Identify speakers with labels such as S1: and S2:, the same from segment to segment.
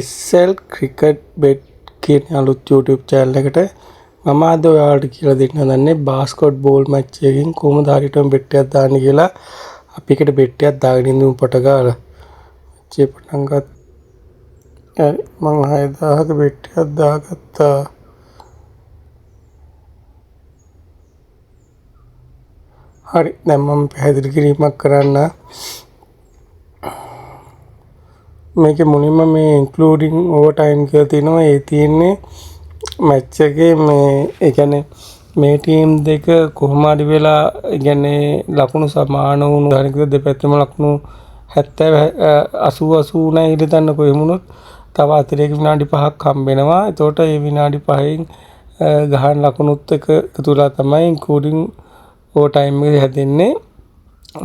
S1: SL cricket bet කියන අලුත් YouTube channel එකට මම අද ඔයාලට කියලා දෙන්න හදන්නේ basketball match එකකින් කොහොමද හරියටම bet එකක් දාන්න කියලා. අපි එකට bet එකක් දාගෙන ඉඳමු පොට ගාලා. චේ පටන් ගත්තා. මම 6000ක bet එකක් දාගත්තා. හරි දැන් මම පැහැදිලි කිරීමක් කරන්න. මේකේ මුලින්ම මේ including overtime කියලා තියෙනවා. ඒ තියෙන්නේ මැච් එකේ මේ ඒ කියන්නේ මේ ටීම් දෙක කොහොම හරි වෙලා ඒ කියන්නේ ලකුණු සමාන වුණු ධනිකද දෙපැත්තම ලකුණු 70 80 80 නැහැ ඉඳන් කොහෙමුණොත් තව අතිරේක විනාඩි 5ක් හම්බ වෙනවා. එතකොට මේ විනාඩි 5න් ගහන ලකුණුත් එක එකතු වෙලා තමයි including overtime එක හැදෙන්නේ.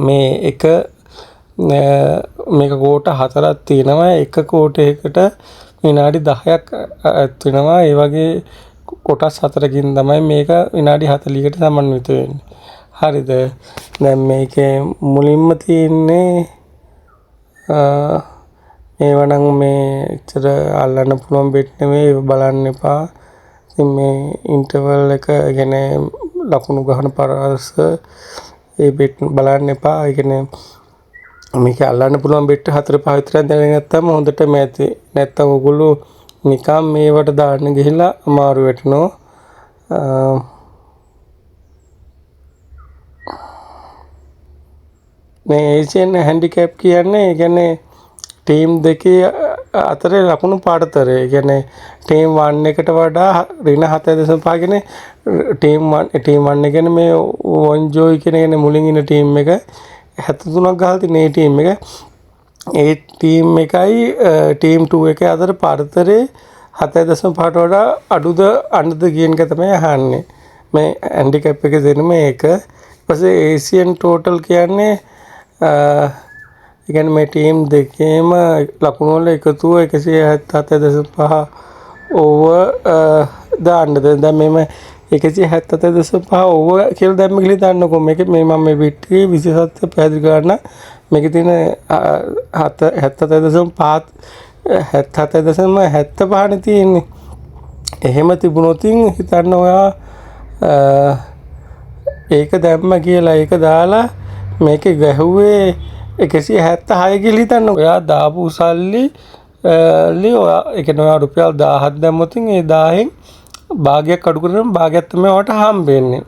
S1: මේ එක මේක කෝට 4ක් තියෙනවා. එක කෝටයකට විනාඩි 10ක් ඇත් වෙනවා. ඒ වගේ කොටස් 4කින් තමයි මේක විනාඩි 40කට සමන්විත වෙන්නේ. හරිද? දැන් මේකේ මුලින්ම තියෙන්නේ මේවා නම් මේ ඇත්තට අල්ලන්න පුළුවන් බෙට් නෙමෙයි, බලන්න එපා. ඉතින් මේ ඉන්ටර්වල් එක කියන්නේ ලකුණු ගහන පරාස ඒ බෙට් බලන්න එපා. ඒ කියන්නේ මේක අල්ලන්න පුළුවන් බෙට් 4-5 විතර දැනගත්තාම හොඳටම ඇති. නැත්තම් ඔයගොල්ලෝ නිකම් මේවට දාන්න ගිහිල්ලා අමාරු වෙටනවා. මේ ඒෂියන් හැන්ඩිකැප් කියන්නේ ඒ කියන්නේ ටීම් දෙකේ අතරේ ලකුණු පාඩතරය. ඒ කියන්නේ ටීම් 1 එකට වඩා ඍණ 7.5 කියන්නේ ටීම් 1 කියන්නේ මේ වොන්ජෝයි කියන මුලින් ඉන්න ටීම් එක 73ක් ගහලා තියෙන ඒ ටීම් එක. ඒ ටීම් එකයි ටීම් 2 එකේ අතර පාඩතරේ 7.5ට වඩා අඩුද අඩුද කියන එක තමයි අහන්නේ. මේ හැන්ඩිකැප් එකේ දෙන මේක. ඊපස්සේ ඒසියන් ටෝටල් කියන්නේ ඒ කියන්නේ මේ ටීම් දෙකේම ලකුණු වල එකතුව 177.5 ඕවර් දාන්නද. දැන් මේම 177.5 ඕවර් කියලා දැම්ම කියලා දාන්නකො. මේක මේ මම මේ පිටේ විශේෂත්වය පැහැදිලි කරන්න. මේකේ තියෙන 77.75 තියෙන්නේ. එහෙම තිබුණොත් හිතන්න ඔයා ඒක දැම්ම කියලා ඒක දාලා මේකේ ගැහුවේ 176 කියලා හිතන්න. ඔයා දාපු සල්ලි ඔයා ඒ කියන්නේ ඔයා රුපියල් 1000ක් දැම්මොත් ඒ 1000න් භාගයක් අඩු කරගෙන භාගයක් තමයි ඔයාට හම්බෙන්නේ.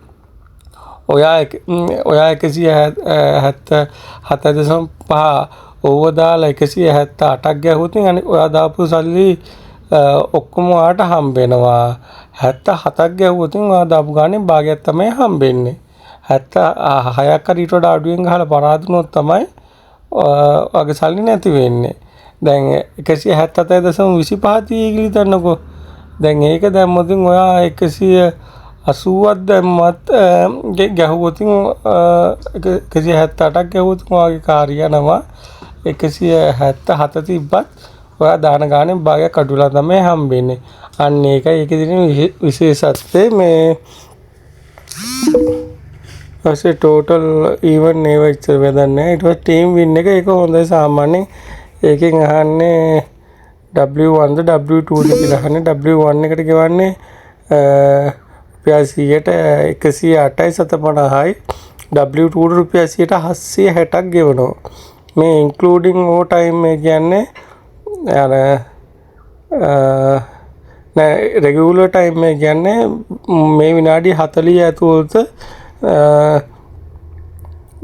S1: ඔයා 177.5 ඕවර් දාලා 178ක් ගැහුවොත් අනේ ඔයා දාපු සල්ලි ඔක්කොම ඔයාට හම්බ වෙනවා. 77ක් ගැහුවොත් ඔයා දාපු ගානේ භාගයක් තමයි හම්බෙන්නේ. 76ක් හරි ඊට වඩා අඩුවෙන් ගහලා පරාදුනොත් තමයි ඔයාගේ සල්ලි නැති වෙන්නේ. දැන් 177.25 තියෙයි හිතන්නකෝ. දැන් ඒක දැම්මොත් ඔයා 180ක් දැම්මත් ගැහුවොත් 178ක් ගැහුවොත් ඔයාගේ කාර්යය යනවා. 177 තිබ්බත් ඔයා දාන ගානේ භාගයක් අඩුලා තමයි හම්බෙන්නේ. අන්න ඒකයි ඒකේ තියෙන විශේෂත්වය. මේ ඊපස්සේ ටෝටල් ඉවන් ඒව ඉච්චර වෙදන්නේ නැහැ. ඊට පස්සේ ටීම් වින් එක ඒක හොඳයි. සාමාන්‍යයෙන් ඒකෙන් අහන්නේ W1ද W2ද කියලා අහන්නේ. W1 එකට ගෙවන්නේ රුපියල් 100ට 108.50යි. W2ට රුපියල් 100ට 760ක් ගෙවනවා. මේ ඉන්ක්ලූඩින් ඕවර්ටයිම් එක කියන්නේ අර රෙගියුලර් ටයිම් එක කියන්නේ මේ විනාඩි 40 ඇතුළත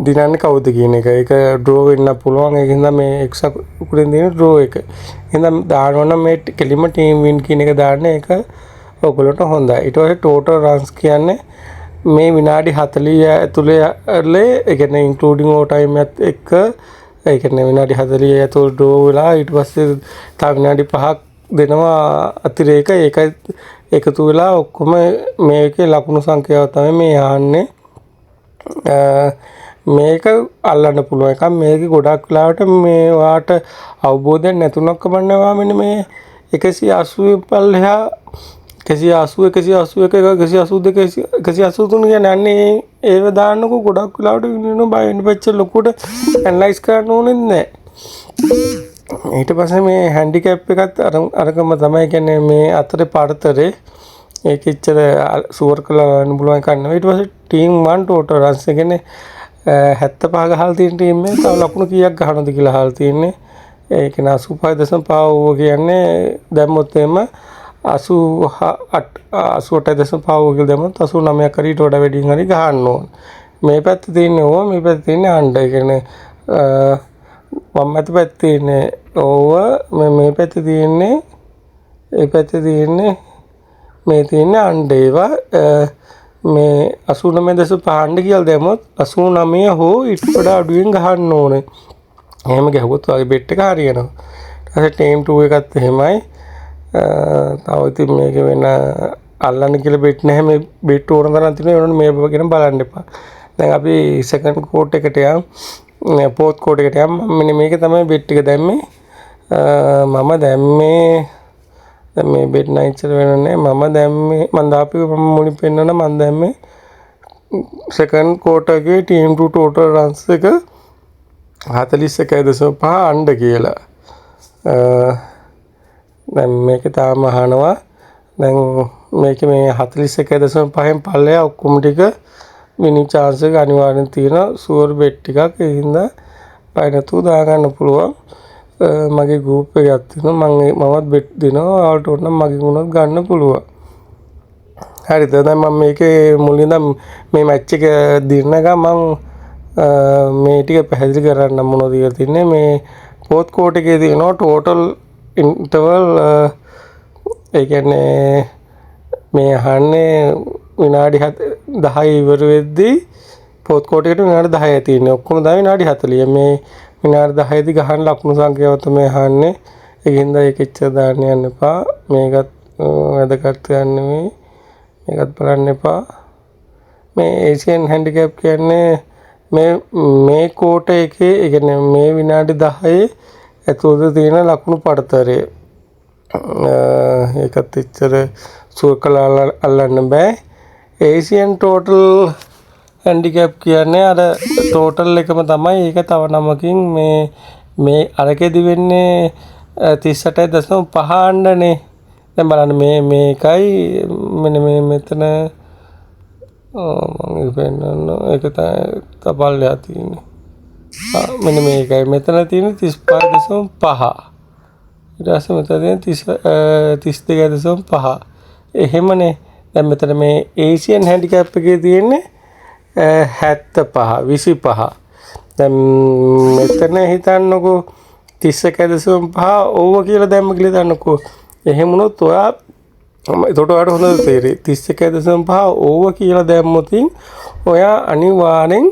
S1: දිනන්නේ කවුද කියන එක. ඒක ඩ්‍රෝ වෙන්න පුළුවන්. ඒක හින්දා මේ එක්ස්ට්‍රා උකුලෙන් දෙන ඩ්‍රෝ එක. එහෙනම් දානවනම් මේ කෙලිම ටීම් වින් කියන එක දාන්න ඒක ඔයගොල්ලන්ට හොඳයි. ඊට පස්සේ ටෝටල් රන්ස් කියන්නේ මේ විනාඩි 40 ඇතුලේ ඒ කියන්නේ ඉන්ක්ලූඩින් ඕවර්ටයිම් එකත් එක්ක ඒ කියන්නේ විනාඩි 40 ඇතුළේ ඩ්‍රෝ වෙලා ඊට පස්සේ තව විනාඩි 5ක් දෙනවා අතිරේක. ඒකයි එකතු වෙලා ඔක්කොම මේකේ ලකුණු සංඛ්‍යාව තමයි මේ ආන්නේ. මේක අල්ලන්න පුළුවන් එකක්. මේක ගොඩක් වෙලාවට මේ වාට අවබෝධයක් නැතුණක් කමන්නවා. මෙන්න මේ 180 පල්ලෙහා 180 181 182 183 කියන්නේ අන්නේ ඒව දාන්නකො. ගොඩක් වෙලාවට විනිනු බය වෙන්න පැච්ච ලොකුට ඇනලයිස් කරන්න ඕනෙත් නැහැ. ඊට පස්සේ මේ හැන්ඩිකැප් එකත් අරගම තමයි. කියන්නේ මේ අතරේ පාඩතරේ ඒක ඉච්චර සුවර් කරලා පුළුවන් එකක් නෙවෙයි. ඊට පස්සේ ටීම් 1 ටෝටල් රන්ස් එකනේ 75 ගහලා තියෙන ටීම් එක තව ලකුණු කීයක් ගහනවද කියලා අහලා තියෙන්නේ. ඒ කියන්නේ 85.5 කියන්නේ දැම්මොත් එම 88.5 කියලා දැම්මොත් 89ක් හරි ඊට වඩා වැඩියෙන් හරි ගහන්න ඕන. මේ පැත්තේ තියෙන්නේ ඕව, මේ පැත්තේ තියෙන්නේ අණ්ඩ. ඒ කියන්නේ වම් අත පැත්තේ තියෙන්නේ ඕව, මේ පැත්තේ තියෙන්නේ ඒ පැත්තේ තියෙන්නේ මේ තියෙන්නේ අණ්ඩ. ඒවා මේ 89.5 කියලා දැම්මොත් 89 හෝ ඊට වඩා අඩුවෙන් ගහන්න ඕනේ. එහෙම ගැහුවොත් වගේ බෙට් එක හරියනවා. ඊට පස්සේ ටීම් 2 එකත් එහෙමයි. තව ඉතින් මේක වෙන අල්ලන්න කියලා බෙට් නැහැ. මේ බෙට් ඕන තරම් තියෙනවා. ඒනොත් මේ ගැන බලන්න එපා. දැන් අපි සෙකන්ඩ් කෝට් එකට යමු. ෆෝර්ත් කෝට් එකට යමු. මෙන්න මේක තමයි බෙට් එක දැම්මේ. මම දැම්මේ දැන් මේ බෙට් නයිචර් වෙනනේ. මම දැම්මේ මම දාපු මම මුලින් පෙන්නන මම දැම්මේ සෙකන්ඩ් කෝට් එකේ ටීම් 2 ටෝටල් රන්ස් එක 41.5 අණ්ඩ කියලා. දැන් මේක තාම අහනවා. දැන් මේක මේ 41.5න් පල්ලෙහා ඔක්කොම ටික මිනි chance එක අනිවාර්යෙන් තියෙනවා. සුවර් බෙට් ටිකක්. ඒ හින්දා බය නැතුව දාගන්න පුළුවන්. මගේ ගෲප් එකක් තියෙනවා. මමත් බෙට් දෙනවා. ඔයාලට ඕන නම් මගෙන් උනත් ගන්න පුළුවන්. හරිද? දැන් මම මේකේ මුලින්ම මේ මැච් එක දිනන ගමන් මේ ටික පැහැදිලි කරන්න මොනවද කියලා තින්නේ. මේ ෆෝර්ත් කෝට් එකේ තියෙනවා ටෝටල් ඉන්ටර්වල්. ඒ කියන්නේ මේ අහන්නේ විනාඩි 10 ඉවර වෙද්දී ෆෝර්ත් කෝට් එකට විනාඩි 10යි තියෙන්නේ. ඔක්කොම දාලා විනාඩි 40. මේ විනාඩි 10 දී ගහන ලකුණු සංඛ්‍යාව තමයි අහන්නේ. ඒකින්ද ඒක ඉච්චර දාන්න යන්න එපා. මේකත් වැදගත් යන්නේ මේකත් බලන්න එපා. මේ ඒෂියන් හැන්ඩිකැප් කියන්නේ මේ කෝට එකේ ඒ කියන්නේ මේ විනාඩි 10 ඇතුළත තියෙන ලකුණු පඩතරය. ඒකත් ඉච්චර සුවකලා අල්ලන්න බෑ. ඒෂියන් ටෝටල් හැන්ඩිකැප් කියන්නේ අර ටෝටල් එකම තමයි. ඒක තව නමකින් මේ අරකෙදි වෙන්නේ 38.5 අණ්ඩනේ. දැන් බලන්න මේකයි මෙන්න මේ මෙතන මම පෙන්නන්න ඒක තපල්ලා තියෙන්නේ. මෙන්න මේකයි මෙතන තියෙන්නේ 35.5. ඊට පස්සේ මෙතන තියෙන්නේ 32.5. එහෙමනේ. දැන් මෙතන මේ ඒෂියන් හැන්ඩිකැප් එකේ තියෙන්නේ 75. දැන් මෙතන හිතන්නකෝ 31.5 ඕව කියලා දැම්ම කියලා හිතන්නකෝ. එහෙම වුණොත් ඔයා එතකොට ඔයාලට හොඳට තේරෙයි 31.5 ඕව කියලා දැම්මොතින් ඔයා අනිවාර්යෙන්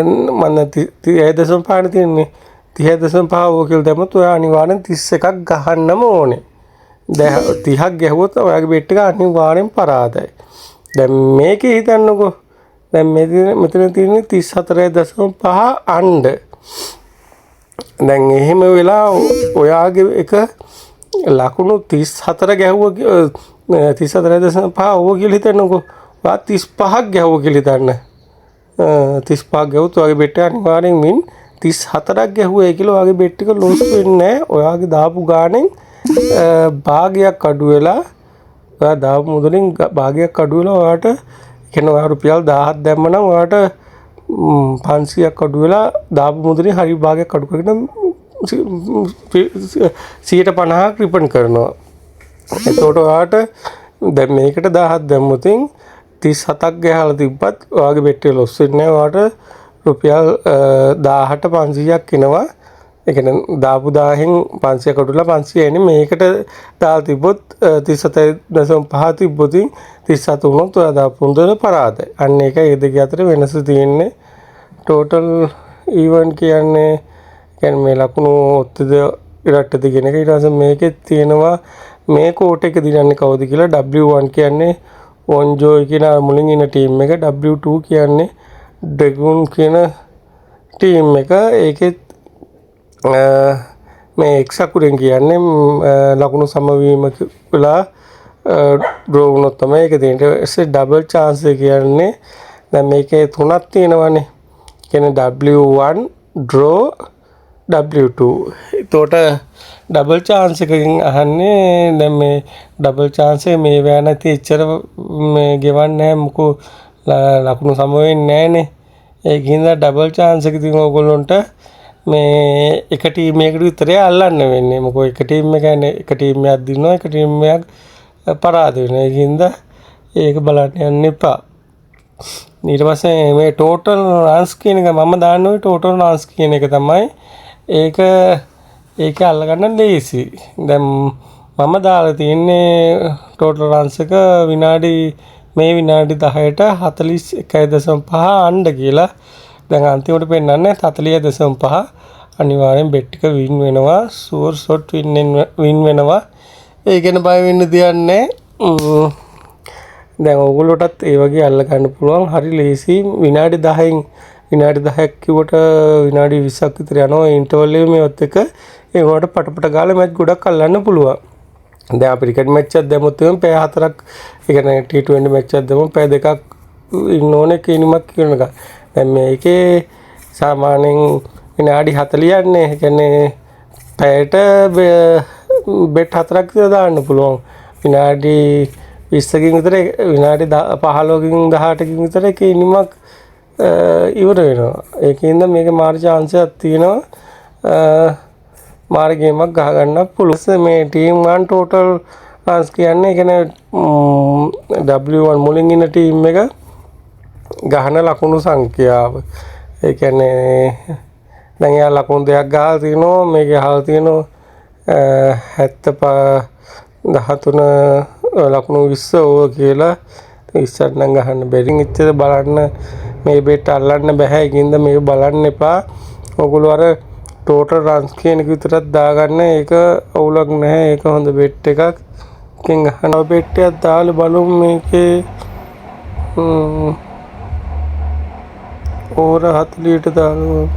S1: මම 30.5 තියෙන්නේ 30.5 ඕව කියලා දැම්මොත් ඔයා අනිවාර්යෙන් 31ක් ගහන්නම ඕනේ. දැන් 30ක් ගැහුවොත් ඔයාගේ බෙට් එක අනිවාර්යෙන් පරාදයි. දැන් මේකේ හිතන්නකෝ. දැන් මෙතන තියෙන්නේ 34.5 අණ්ඩ. දැන් එහෙම වෙලා ඔයාගේ එක ලකුණු 34 ගැහුවා 34.5 ඕව කියලා හිතන්නකෝ. ඔයා 35ක් ගැහුවා කියලා හිතන්න. 35ක් ගැහුවොත් ඔයාගේ බෙට් එක අනිවාර්යෙන් මින් 34ක් ගැහුවා කියලා ඔයාගේ බෙට් එක ලොස් වෙන්නේ නැහැ. ඔයාගේ දාපු ගාණෙන් භාගයක් අඩු වෙලා ඔයා දාපු මුදලින් භාගයක් අඩු වෙලා ඔයාට කියන්නේ ඔයා රුපියල් 1000ක් දැම්ම නම් ඔයාට 500ක් අඩු වෙලා දාපු මුදලින් හරි භාගයක් අඩු කරගෙන 150ක් රිෆන්ඩ් කරනවා. එතකොට ඔයාට දැන් මේකට 1000ක් දැම්මොතින් 37ක් ගහලා තිබ්බත් ඔයාගේ බෙට් එක ලොස් වෙන්නේ නැහැ. ඔයාට රුපියල් 1000ට 500ක් එනවා. ඒ කියන්නේ දාපු 1000න් 500ක් අඩුලා 500 එන්නේ. මේකට දාලා තිබ්බොත් 37.5 තිබ්බොත් 37 වුණොත් ඔයා දාපු මුදල පරාදයි. අන්න ඒකයි ඒ දෙක අතර වෙනස තියෙන්නේ. ටෝටල් ඊවන්ට් කියන්නේ මේ ලකුණු ඔත්තද ඉරට්ටද කියන එක. ඊට පස්සේ මේකෙත් තියෙනවා මේ කෝට් එක දිනන්නේ කවුද කියලා. W1 කියන්නේ වොන්ජෝයි කියන මුලින් ඉන්න ටීම් එක. W2 කියන්නේ ඩ්‍රැගන් කියන ටීම් එක. ඒකෙත් මේ එක්ස් අකුරෙන් කියන්නේ ලකුණු සමවීම වෙලා ඩ්‍රෝ වුණොත් තමයි ඒක දෙන්නේ. ඒසේ ඩබල් chance එක කියන්නේ දැන් මේකේ තුනක් තියෙනවානේ. කියන්නේ W1 draw W2 එතකොට ඩබල් chance එකකින් අහන්නේ දැන් මේ ඩබල් chance එක මේ වෑ නැති එච්චර මේ ගෙවන්නේ නැහැ මොකෝ ලකුණු සම වෙන්නේ නැහනේ ඒකින්ද ඩබල් chance එක තියෙන ඕගොල්ලන්ට මේ එක ටීම් එකකට විතරයි අල්ලන්න වෙන්නේ මොකෝ එක ටීම් එක කියන්නේ එක ටීම් එකක් දිනනවා එක ටීම් එකක් පරාද වෙනවා ඒකින්ද ඒක බලන්න යන්න එපා ඊට පස්සේ මේ ටෝටල් රන්ස් කියන එක මම දාන්න ඕනේ ටෝටල් රන්ස් කියන එක තමයි ඒක අල්ලගන්න ලේසි. දැන් මම දාලා තියෙන්නේ ටෝටල් රන්ස් එක මේ විනාඩි 10ට 41.5 අණ්ඩ කියලා. දැන් අන්තිමට පෙන්නන්නේ 40.5 අනිවාර්යෙන් බෙට් එක වින් වෙනවා. ෂුවර් ෂොට් වින් වෙනවා. ඒ ගැන බය වෙන්න දෙයක් නැහැ. දැන් ඕගොල්ලෝටත් ඒ වගේ අල්ල ගන්න පුළුවන්. හරි ලේසි. විනාඩි 10ක් කිව්වට විනාඩි 20ක් විතර යනවා ඉන්ටර්වල් එකේ මේවත් එක ඒ වුණාට පටපට ගාලා මැච් ගොඩක් අල්ලන්න පුළුවන්. දැන් අපි ක්‍රිකට් මැච් එකක් දැම්මොත් එම පැය 4ක් ඒ කියන්නේ T20 මැච් එකක් දැම්මොත් පැය 2ක් ඉන්න ඕනේ කිනිමක් කියන එක. දැන් මේකේ සාමාන්‍යයෙන් විනාඩි 40 යන්නේ. ඒ කියන්නේ පැයට බෙට් 4ක් විතර දාන්න පුළුවන්. විනාඩි 20කින් විතර විනාඩි 15කින් 18කින් විතර කිනිමක් ඉවර වෙනවා. ඒකින්ද මේක මාර chance එකක් තියෙනවා. මාර ගේමක් ගහ ගන්න පුළුවන්. මේ ටීම් 1 total runs කියන්නේ ඒ කියන්නේ W1 මුලින් ඉන්න ටීම් එක ගහන ලකුණු සංඛ්‍යාව. ඒ කියන්නේ දැන් යා ලකුණු දෙකක් ගහලා තිනවා මේකේ අහලා තිනවා 13 ලකුණු 20 ඕව කියලා 20ක් නම් ගහන්න බැරි. ඉච්චර බලන්න මේ බෙට් අල්ලන්න බෑ. ඒකින්ද මේක බලන්න එපා. ඔයගොල්ලෝ අර ටෝටල් රන්ස් කියන එක විතරක් දාගන්න. ඒක අවුලක් නැහැ. ඒක හොඳ බෙට් එකක්. එකෙන් ගහනවා බෙට් එකක් දාලා බලමු මේකේ ඕවර 40ට දානවා.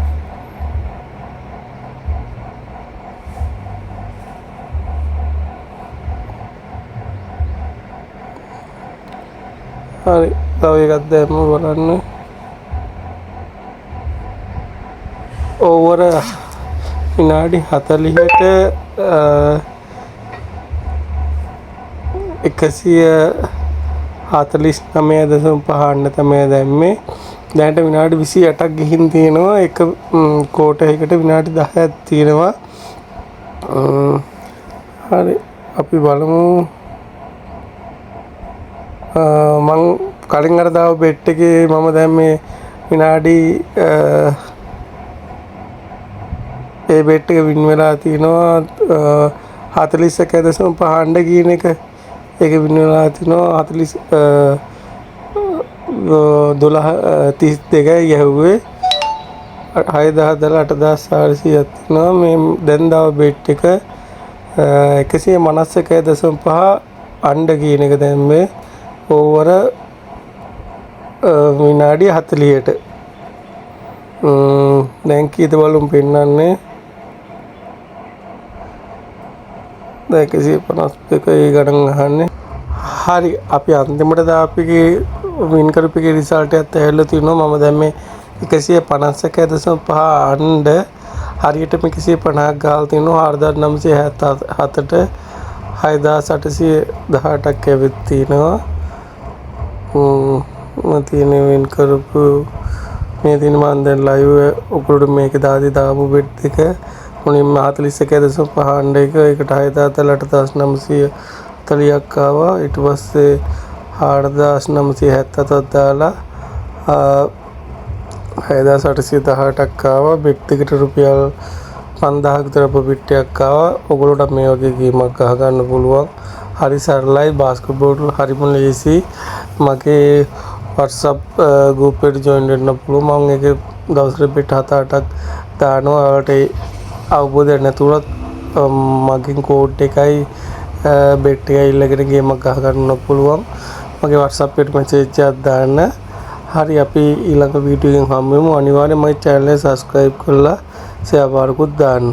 S1: හරි තව එකක් දැම්ම බලන්න. ඕවර විනාඩි 40ට 149.5 අන්න තමයි දැම්මේ. දැනට විනාඩි 28ක් ගිහින් තියෙනවා. එක කෝටයකට විනාඩි 10ක් තියෙනවා. හරි අපි බලමු. මං කලින් අර දාව බෙට් එකේ මම දැන් මේ විනාඩි ඒ බෙට් එක වින් වෙලා තිනවා 41.5 අණ්ඩ කියන එක ඒක වින් වෙලා තිනවා 12:32යි යහුවේ 6000 තිනවා. මේ දැන් දාව බෙට් එක 151.5 අණ්ඩ කියන එක දැම්මේ ඕවර විනාඩි 40ට. දැන් කීයද බලමු පෙන්නන්නේ. දැන් 152 ගණන් අහන්නේ. හරි අපි අන්තිමට දාපිගේ වින් කරපිගේ රිසල්ට් එකත් ඇවිල්ලා තිනවා. මම දැන් මේ 151.5 අණ්ඩ හරියටම 150ක් ගාලා තිනවා. 4977ට 6818ක් ඇවිත් තිනවා. තියෙන වින් කරපු මේ තියෙන මම දැන් ලයිව් ඔකලට මේක දාපු බෙට් එක මුලින්ම 41.5 අණ්ඩ එක ඒකට 8940ක් ආවා. ඊට පස්සේ 4977ක් දාලා 6818ක් ආවා. බෙට් එකට රුපියල් 5000ක් විතර ප්‍රොෆිට් එකක් ආවා. ඔයගොල්ලෝට මේ වගේ ගේමක් ගහ ගන්න පුළුවන්. හරි සරලයි. බාස්කට්බෝල් හරිම ලේසි. මගේ WhatsApp group එකට join වෙන්න පුළුවන්. මම ඒක දවසට බෙට් 7-8ක් දානවා. ඔයාලට අවබෝධයක් නැතුණත් මගෙන් කෝඩ් එකයි බෙට් එකයි ඉල්ලගෙන ගේමක් ගහ ගන්න පුළුවන්. මගේ WhatsApp එකට මැසේජ් එකක් දාන්න. හරි අපි ඊළඟ වීඩියෝ එකෙන් හම්බෙමු. අනිවාර්යෙන්ම මගේ channel එක subscribe කරලා share බාරකුත් දාන්න.